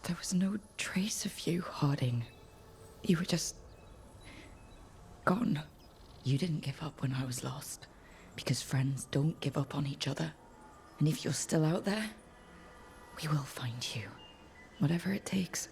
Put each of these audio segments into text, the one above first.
There was no trace of you, Harding. You were just... gone. You didn't give up when I was lost, because friends don't give up on each other. And if you're still out there, we will find you. Whatever it takes.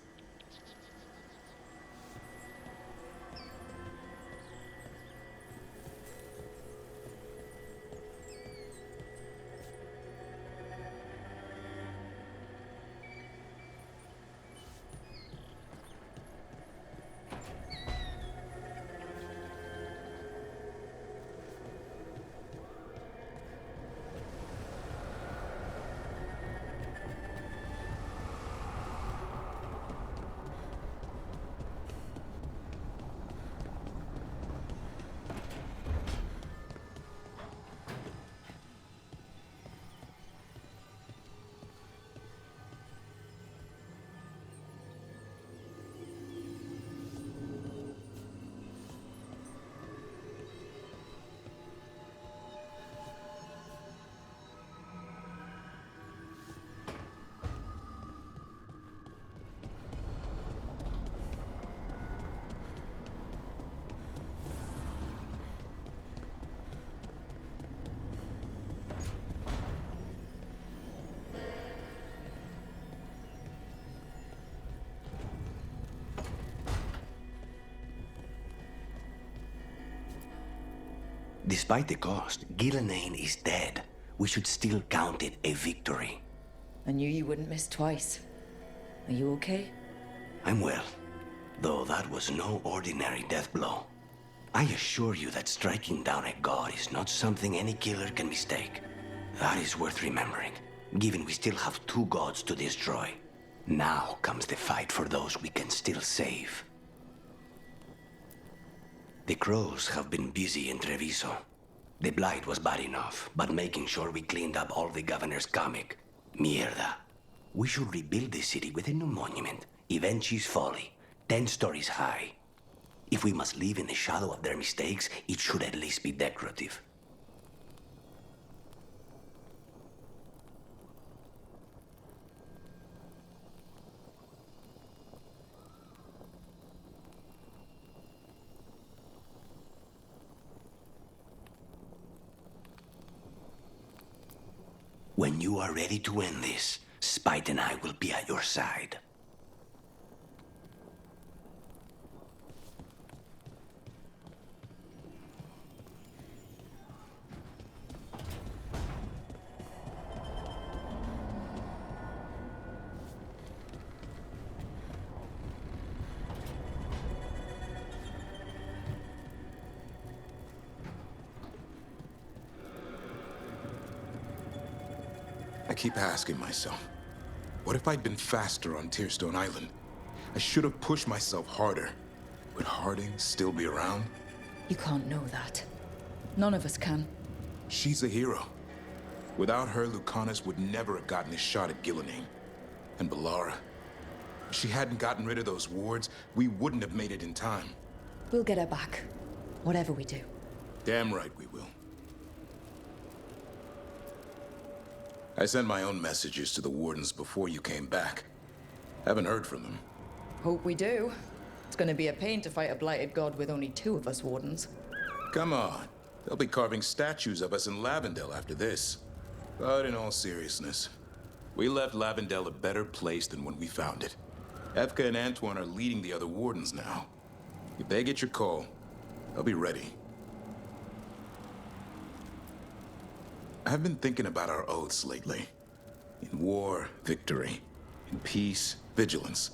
Despite the cost, Gillenane is dead. We should still count it a victory. I knew you wouldn't miss twice. Are you okay? I'm well, though that was no ordinary death blow. I assure you that striking down a god is not something any killer can mistake. That is worth remembering, given we still have two gods to destroy. Now comes the fight for those we can still save. The crows have been busy in Treviso. The blight was bad enough, but making sure we cleaned up all the governor's comic. Mierda. We should rebuild the city with a new monument, Evenchi's Folly, 10 stories high. If we must live in the shadow of their mistakes, it should at least be decorative. When you are ready to end this, Spite and I will be at your side. I keep asking myself, what if I'd been faster on Tearstone Island? I should have pushed myself harder. Would Harding still be around? You can't know that. None of us can. She's a hero. Without her, Lucanus would never have gotten his shot at Gillenane. And Bellara. If she hadn't gotten rid of those wards, we wouldn't have made it in time. We'll get her back. Whatever we do. Damn right we will. I sent my own messages to the wardens before you came back. Haven't heard from them. Hope we do. It's gonna be a pain to fight a blighted god with only two of us wardens. Come on. They'll be carving statues of us in Lavendel after this. But in all seriousness, we left Lavendel a better place than when we found it. Evka and Antoine are leading the other wardens now. If they get your call, they'll be ready. I've been thinking about our oaths lately. In war, victory. In peace, vigilance.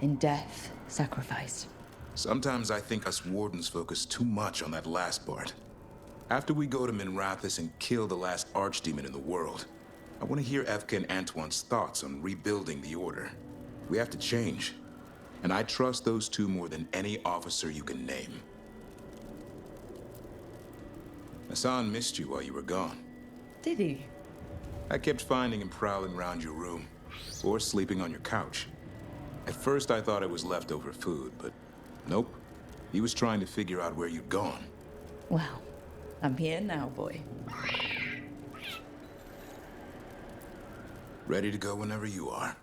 In death, sacrifice. Sometimes I think us wardens focus too much on that last part. After we go to Minrathous and kill the last archdemon in the world, I want to hear Evka and Antoine's thoughts on rebuilding the Order. We have to change. And I trust those two more than any officer you can name. Hassan missed you while you were gone. Did he? I kept finding him prowling around your room, or sleeping on your couch. At first I thought it was leftover food, but nope. He was trying to figure out where you'd gone. Well, I'm here now, boy. Ready to go whenever you are.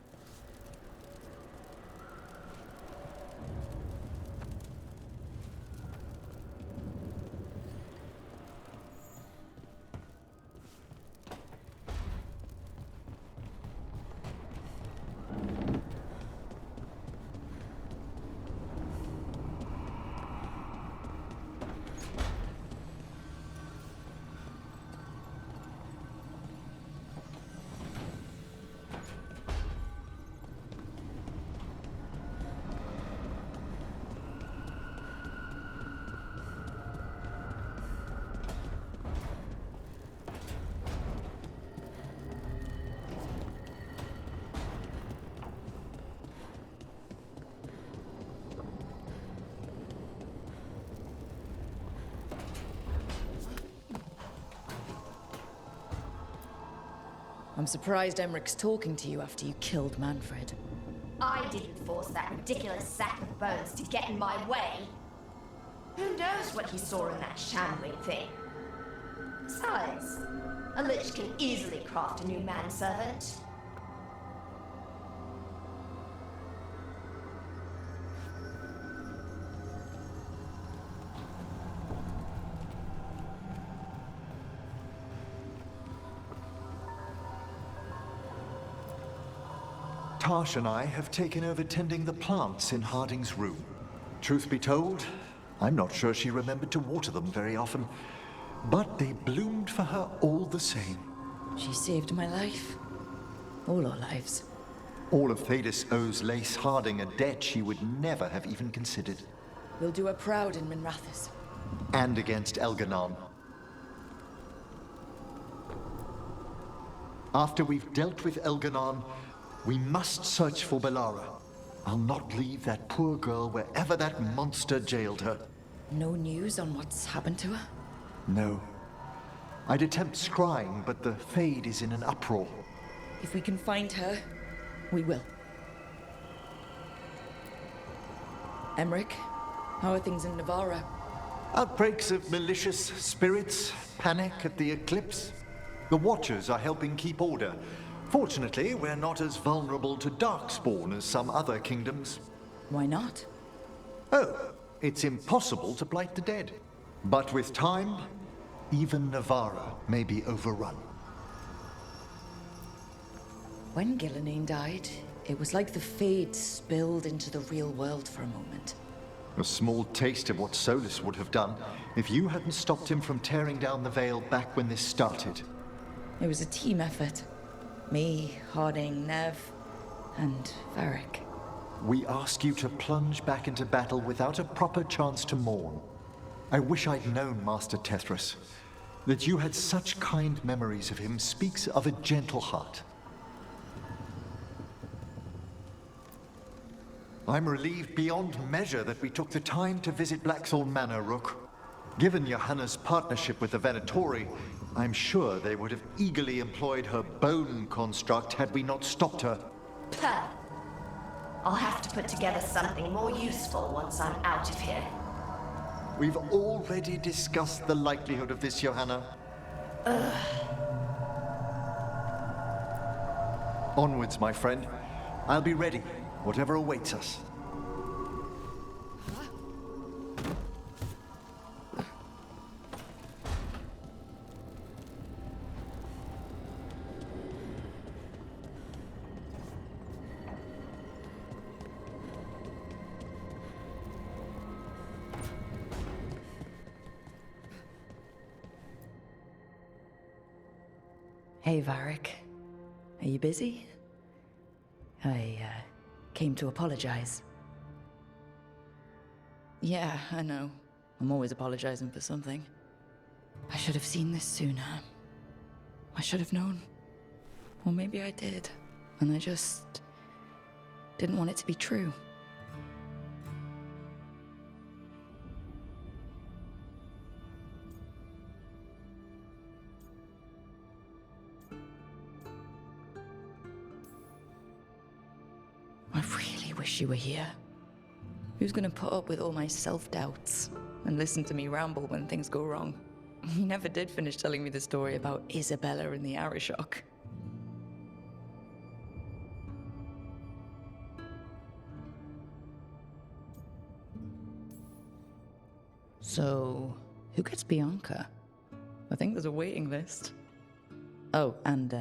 I'm surprised Emmeric's talking to you after you killed Manfred. I didn't force that ridiculous sack of bones to get in my way. Who knows what he saw in that shambling thing? Besides, a lich can easily craft a new manservant. Tash and I have taken over tending the plants in Harding's room. Truth be told, I'm not sure she remembered to water them very often, but they bloomed for her all the same. She saved my life. All our lives. All of Thedas owes Lace Harding a debt she would never have even considered. We'll do her proud in Minrathous. And against Elganon. After we've dealt with Elganon, we must search for Bellara. I'll not leave that poor girl wherever that monster jailed her. No news on what's happened to her? No. I'd attempt scrying, but the Fade is in an uproar. If we can find her, we will. Emmerich, how are things in Navarra? Outbreaks of malicious spirits, panic at the eclipse. The Watchers are helping keep order. Fortunately, we're not as vulnerable to Darkspawn as some other kingdoms. Why not? Oh, it's impossible to blight the dead. But with time, even Navarra may be overrun. When Gillenane died, it was like the Fade spilled into the real world for a moment. A small taste of what Solus would have done if you hadn't stopped him from tearing down the Veil back when this started. It was a team effort. Me, Harding, Nev, and Varric. We ask you to plunge back into battle without a proper chance to mourn. I wish I'd known Master Tethras. That you had such kind memories of him speaks of a gentle heart. I'm relieved beyond measure that we took the time to visit Blackthorn Manor, Rook. Given Johanna's partnership with the Venatori, I'm sure they would have eagerly employed her bone construct had we not stopped her. Puh. I'll have to put together something more useful once I'm out of here. We've already discussed the likelihood of this, Johanna. Onwards, my friend. I'll be ready, whatever awaits us. Hey, Varric. Are you busy? I, came to apologize. Yeah, I know. I'm always apologizing for something. I should have seen this sooner. I should have known. Or maybe I did, and I just didn't want it to be true. I really wish you were here. Who's gonna put up with all my self-doubts and listen to me ramble when things go wrong? You never did finish telling me the story about Isabella and the Arishok. So, who gets Bianca? I think there's a waiting list. Oh, and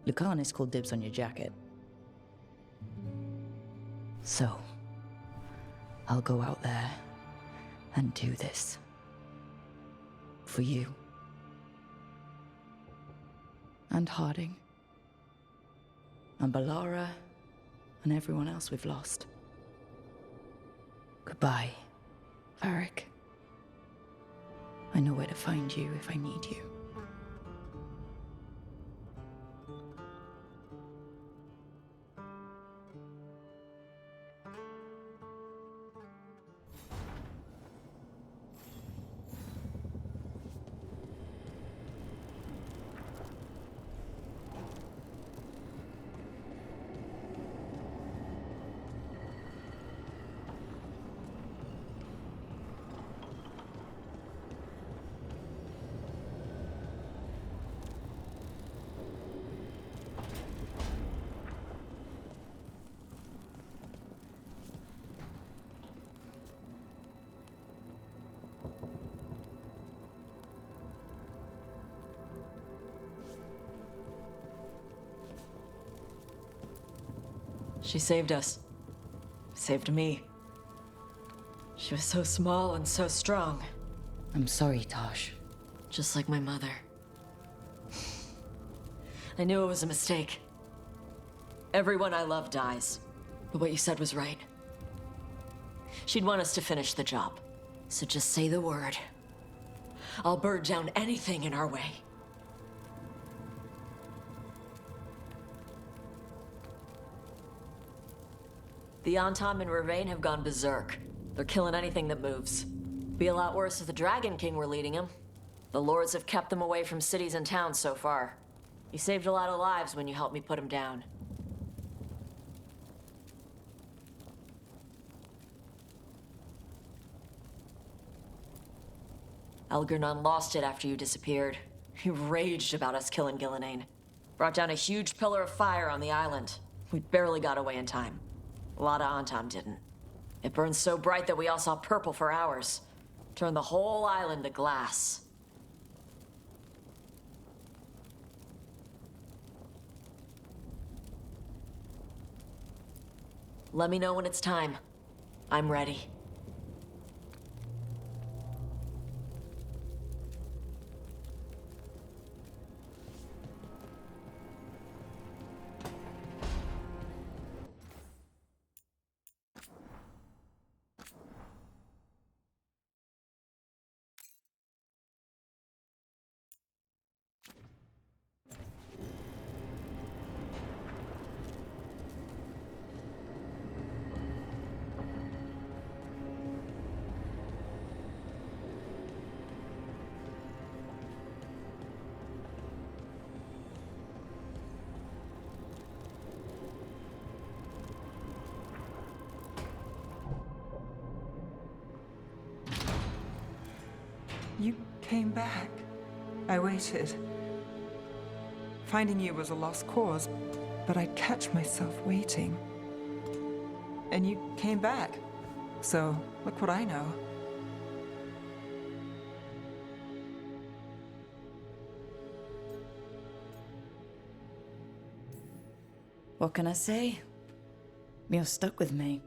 Lucanus called dibs on your jacket. So, I'll go out there and do this. For you. And Harding. And Bellara. And everyone else we've lost. Goodbye, Varric. I know where to find you if I need you. She saved us. Saved me. She was so small and so strong. I'm sorry, Tosh. Just like my mother. I knew it was a mistake. Everyone I love dies. But what you said was right. She'd want us to finish the job. So just say the word. I'll burn down anything in our way. The Antam and Ravain have gone berserk. They're killing anything that moves. Be a lot worse if the Dragon King were leading them. The Lords have kept them away from cities and towns so far. You saved a lot of lives when you helped me put him down. Elgernon lost it after you disappeared. He raged about us killing Gillenane. Brought down a huge pillar of fire on the island. We barely got away in time. A lot of Antam didn't. It burned so bright that we all saw purple for hours. Turned the whole island to glass. Let me know when it's time. I'm ready. You came back. I waited. Finding you was a lost cause, but I'd catch myself waiting. And you came back. So, look what I know. What can I say? You're stuck with me.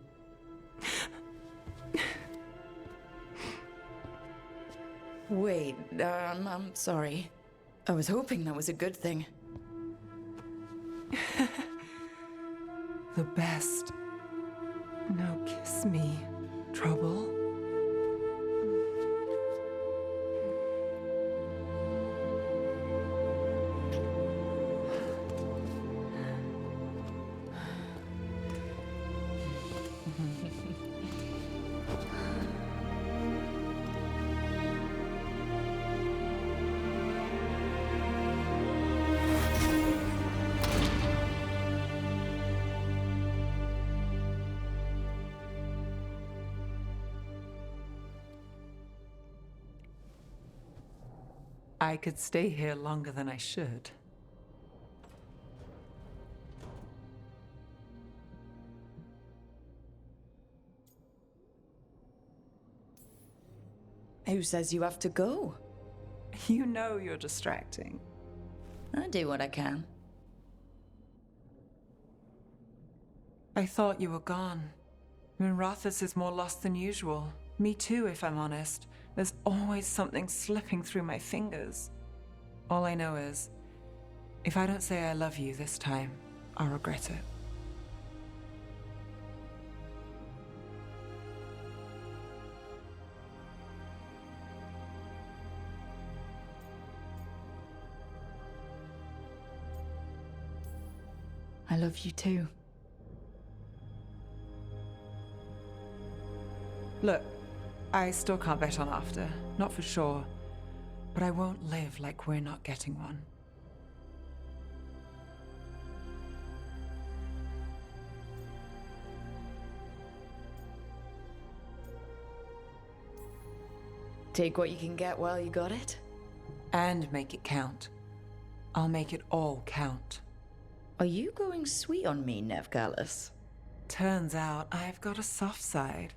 Wait, I'm sorry. I was hoping that was a good thing. The best. Now kiss me, Trouble. I could stay here longer than I should. Who says you have to go? You know you're distracting. I do what I can. I thought you were gone. Minrathous is more lost than usual. Me too, if I'm honest. There's always something slipping through my fingers. All I know is, if I don't say I love you this time, I'll regret it. I love you too. Look, I still can't bet on after, not for sure. But I won't live like we're not getting one. Take what you can get while you got it. And make it count. I'll make it all count. Are you going sweet on me, Nev Gallus? Turns out I've got a soft side.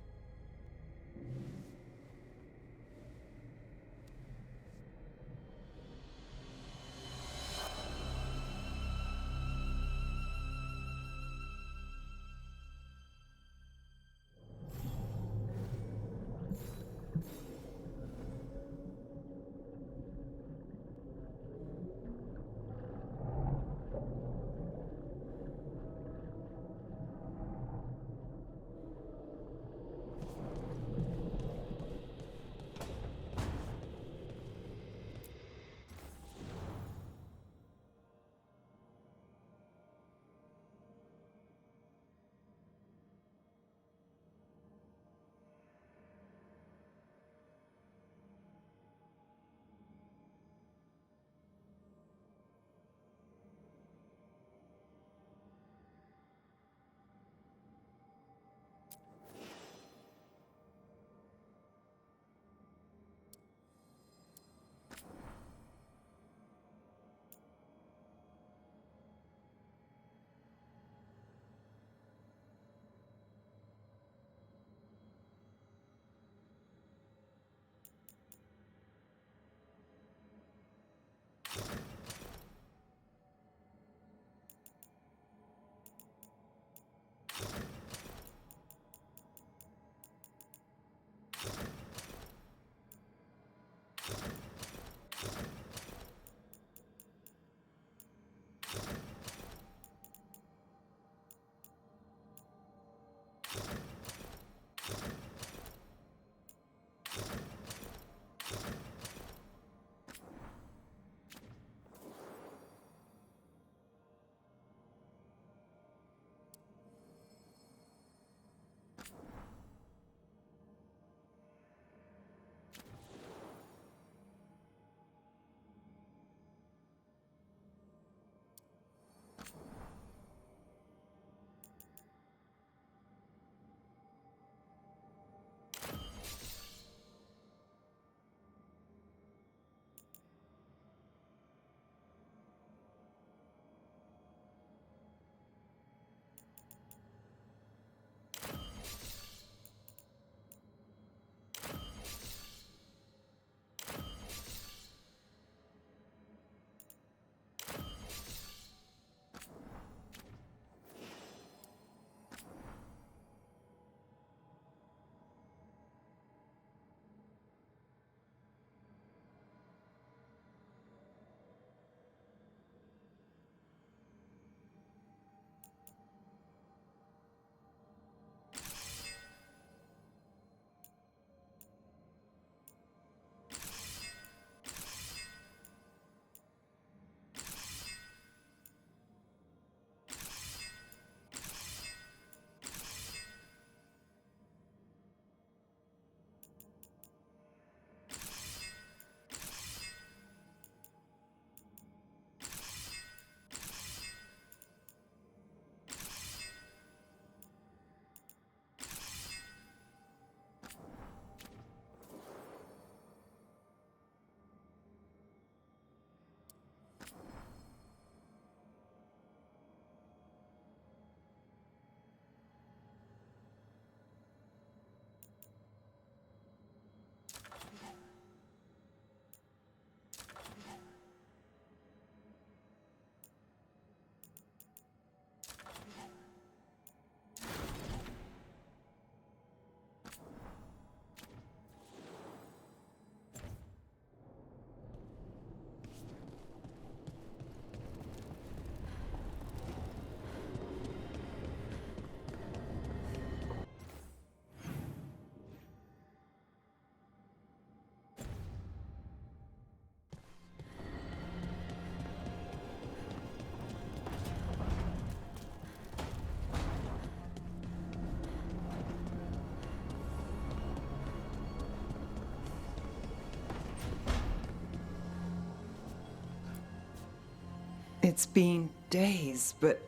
It's been days, but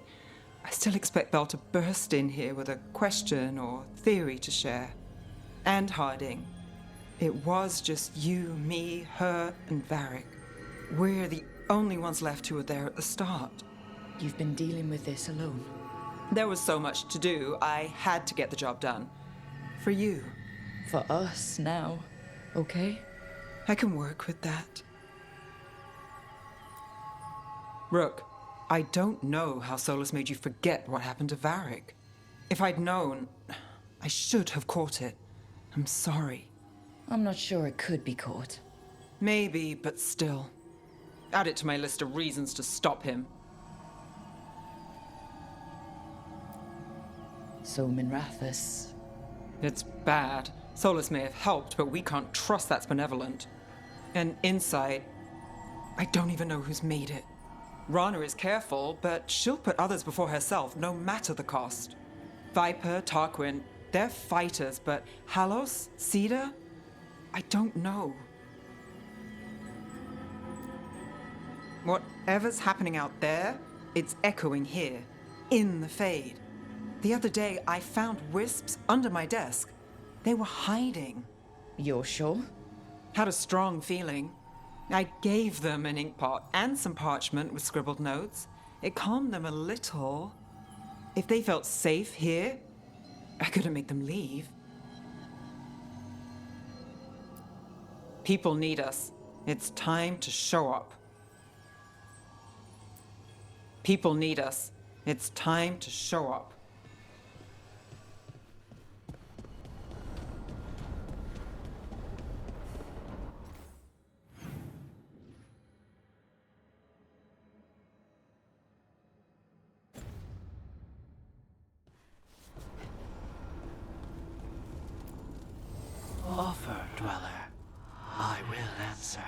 I still expect Belle to burst in here with a question or theory to share. And Harding. It was just you, me, her, and Varric. We're the only ones left who were there at the start. You've been dealing with this alone. There was so much to do, I had to get the job done. For you. For us now, okay? I can work with that. Rook, I don't know how Solus made you forget what happened to Varric. If I'd known, I should have caught it. I'm sorry. I'm not sure it could be caught. Maybe, but still. Add it to my list of reasons to stop him. So Minrathous. It's bad. Solus may have helped, but we can't trust that's benevolent. And inside, I don't even know who's made it. Rana is careful, but she'll put others before herself, no matter the cost. Viper, Tarquin, they're fighters, but Halos, Cedar, I don't know. Whatever's happening out there, it's echoing here, in the Fade. The other day, I found wisps under my desk. They were hiding. You're sure? Had a strong feeling. I gave them an ink pot and some parchment with scribbled notes. It calmed them a little. If they felt safe here, I couldn't make them leave. People need us. It's time to show up. People need us. It's time to show up. Offer, Dweller. I will answer.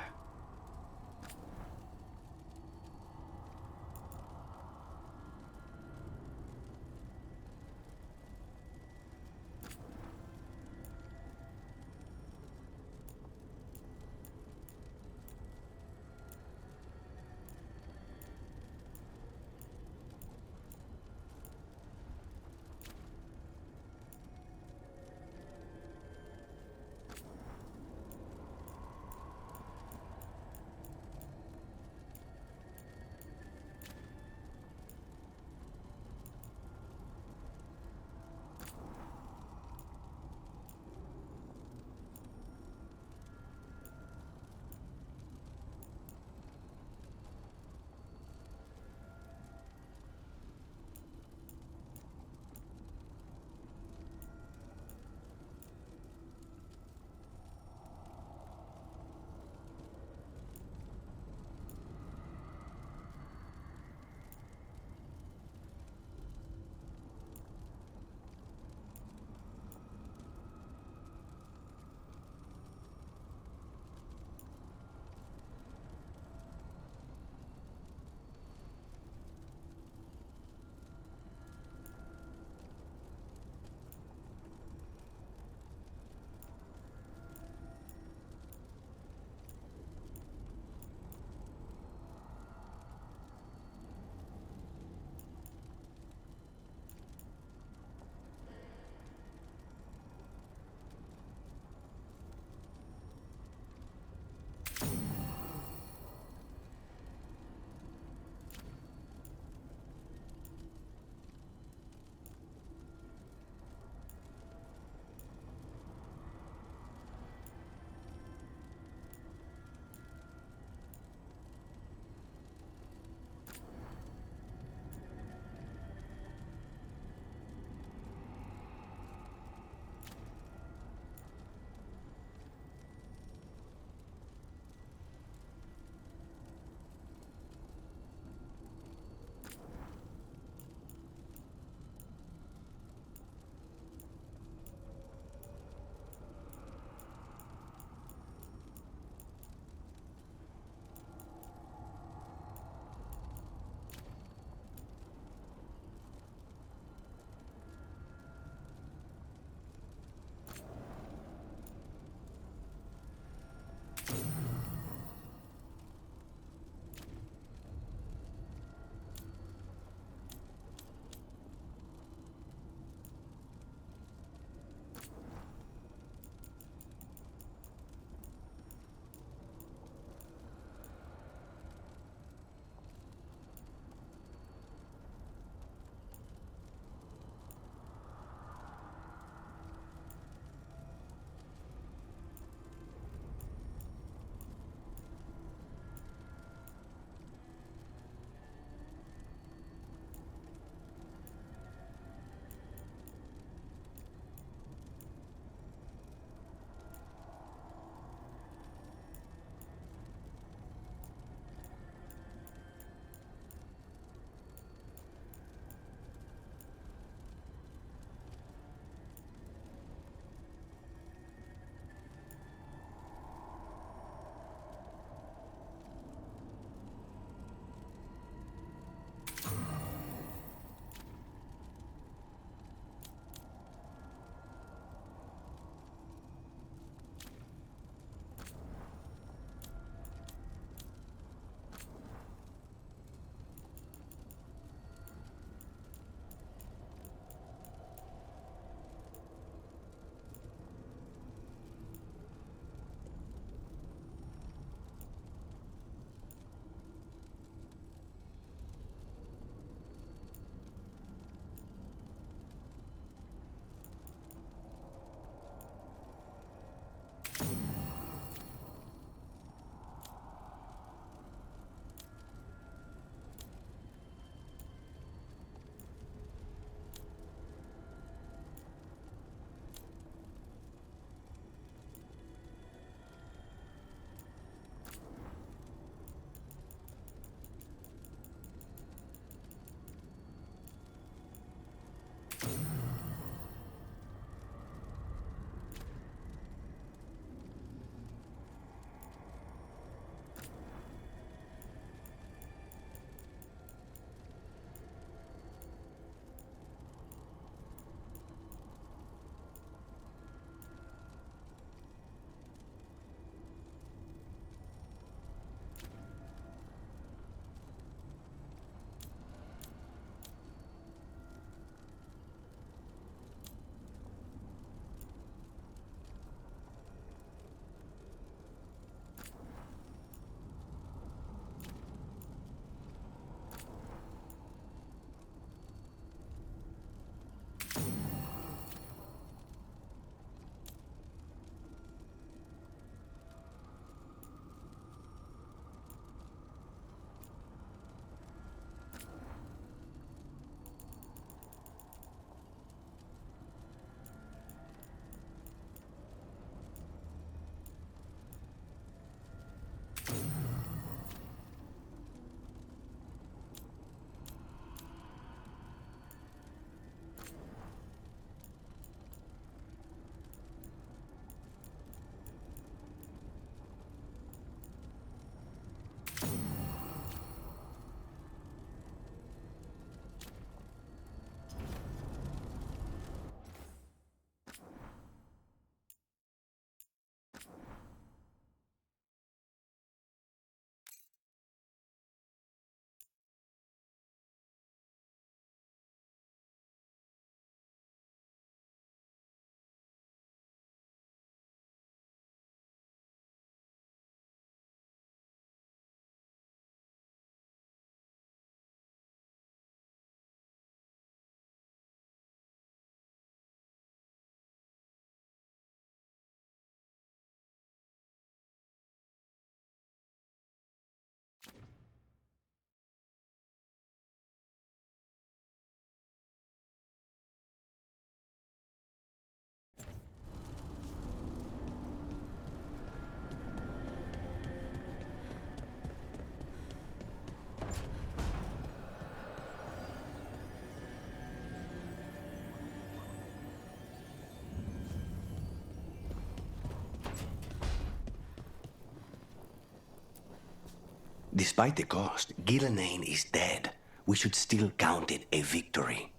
Despite the cost, Gillenane is dead. We should still count it a victory.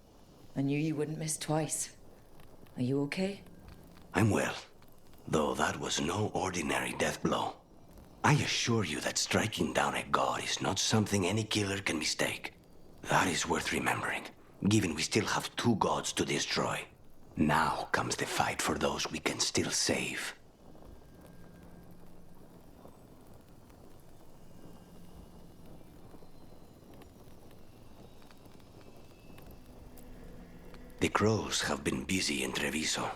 I knew you wouldn't miss twice. Are you okay? I'm well, though that was no ordinary death blow. I assure you that striking down a god is not something any killer can mistake. That is worth remembering, given we still have 2 gods to destroy. Now comes the fight for those we can still save. The crows have been busy in Treviso.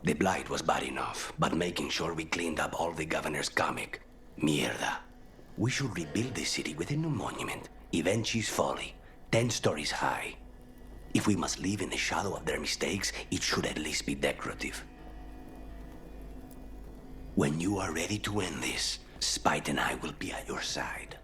The blight was bad enough, but making sure we cleaned up all the governor's comic. Mierda. We should rebuild the city with a new monument, Evenchi's Folly, 10 stories high. If we must live in the shadow of their mistakes, it should at least be decorative. When you are ready to end this, Spite and I will be at your side.